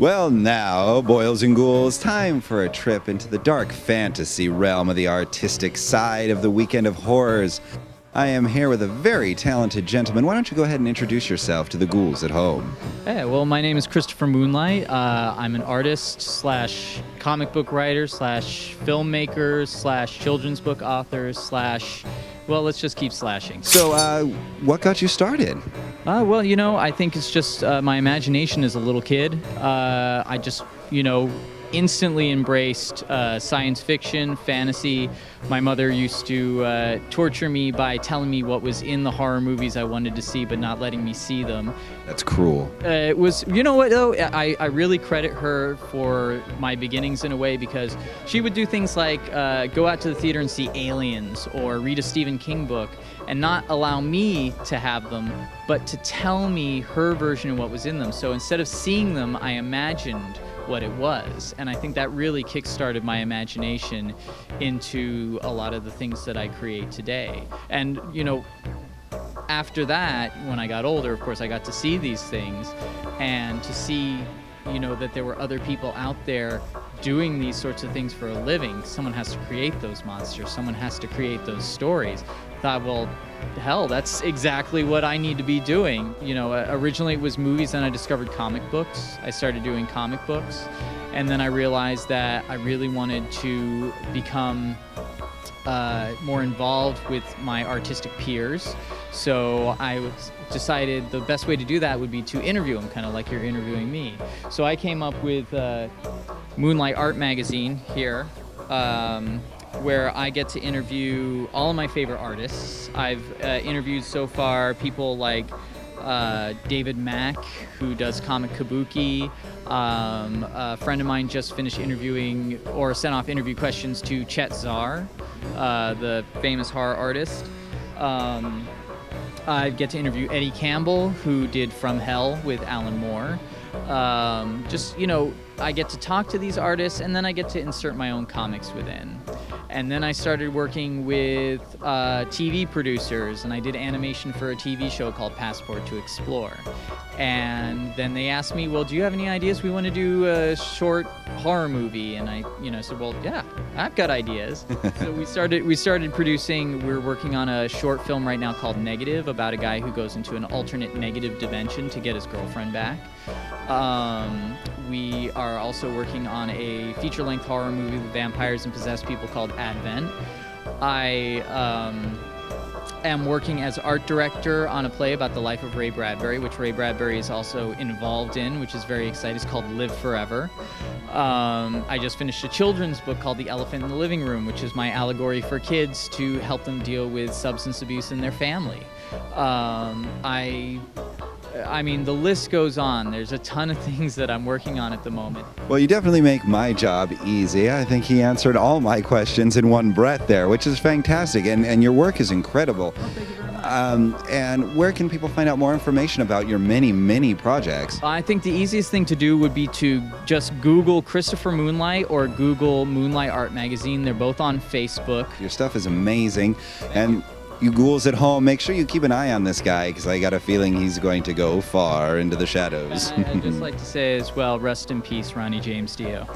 Well, now, boils and ghouls, time for a trip into the dark fantasy realm of the artistic side of the weekend of horrors. I am here with a very talented gentleman. Why don't you go ahead and introduce yourself to the ghouls at home? Hey, well, my name is Christopher Moonlight. I'm an artist slash comic book writer slash filmmaker slash children's book author slash, well, let's just keep slashing. So, what got you started? Well, you know, I think it's just my imagination as a little kid. I just, instantly embraced science fiction, fantasy. My mother used to torture me by telling me what was in the horror movies I wanted to see, but not letting me see them. That's cruel. It was, you know what, though? I really credit her for my beginnings in a way, because she would do things like go out to the theater and see Aliens or read a Stephen King book and not allow me to have them, but to tell me her version of what was in them. So instead of seeing them, I imagined what it was, and I think that really kick-started my imagination into a lot of the things that I create today. And after that, when I got older, of course, I got to see these things, and to see that there were other people out there doing these sorts of things for a living. Someone has to create those monsters, someone has to create those stories. I thought, well, hell, that's exactly what I need to be doing. Originally it was movies, then I discovered comic books. I started doing comic books, and then I realized that I really wanted to become more involved with my artistic peers. So I decided the best way to do that would be to interview them, kind of like you're interviewing me. So I came up with Moonlight Art Magazine here, where I get to interview all of my favorite artists. I've interviewed so far people like David Mack, who does comic kabuki. A friend of mine just finished interviewing, or sent off interview questions to Chet Zar, the famous horror artist. I get to interview Eddie Campbell, who did From Hell with Alan Moore. I get to talk to these artists, and then I get to insert my own comics within. And then I started working with TV producers, and I did animation for a TV show called Passport to Explore. And then they asked me, well, do you have any ideas? We want to do a short horror movie. And I said, well, yeah, I've got ideas. So we started producing. We're working on a short film right now called Negative, about a guy who goes into an alternate negative dimension to get his girlfriend back. We are also working on a feature-length horror movie with vampires and possessed people called Advent. I am working as art director on a play about the life of Ray Bradbury, which Ray Bradbury is also involved in, which is very exciting. It's called Live Forever. I just finished a children's book called The Elephant in the Living Room, which is my allegory for kids to help them deal with substance abuse in their family. I mean, the list goes on. There's a ton of things that I'm working on at the moment. Well, you definitely make my job easy. I think he answered all my questions in one breath there, which is fantastic, and your work is incredible. Oh, thank you very much. And where can people find out more information about your many, many projects? I think the easiest thing to do would be to just Google Christopher Moonlight or Google Moonlight Art Magazine. They're both on Facebook. Your stuff is amazing. And you ghouls at home, make sure you keep an eye on this guy, because I got a feeling he's going to go far into the shadows. I'd just like to say as well, rest in peace, Ronnie James Dio.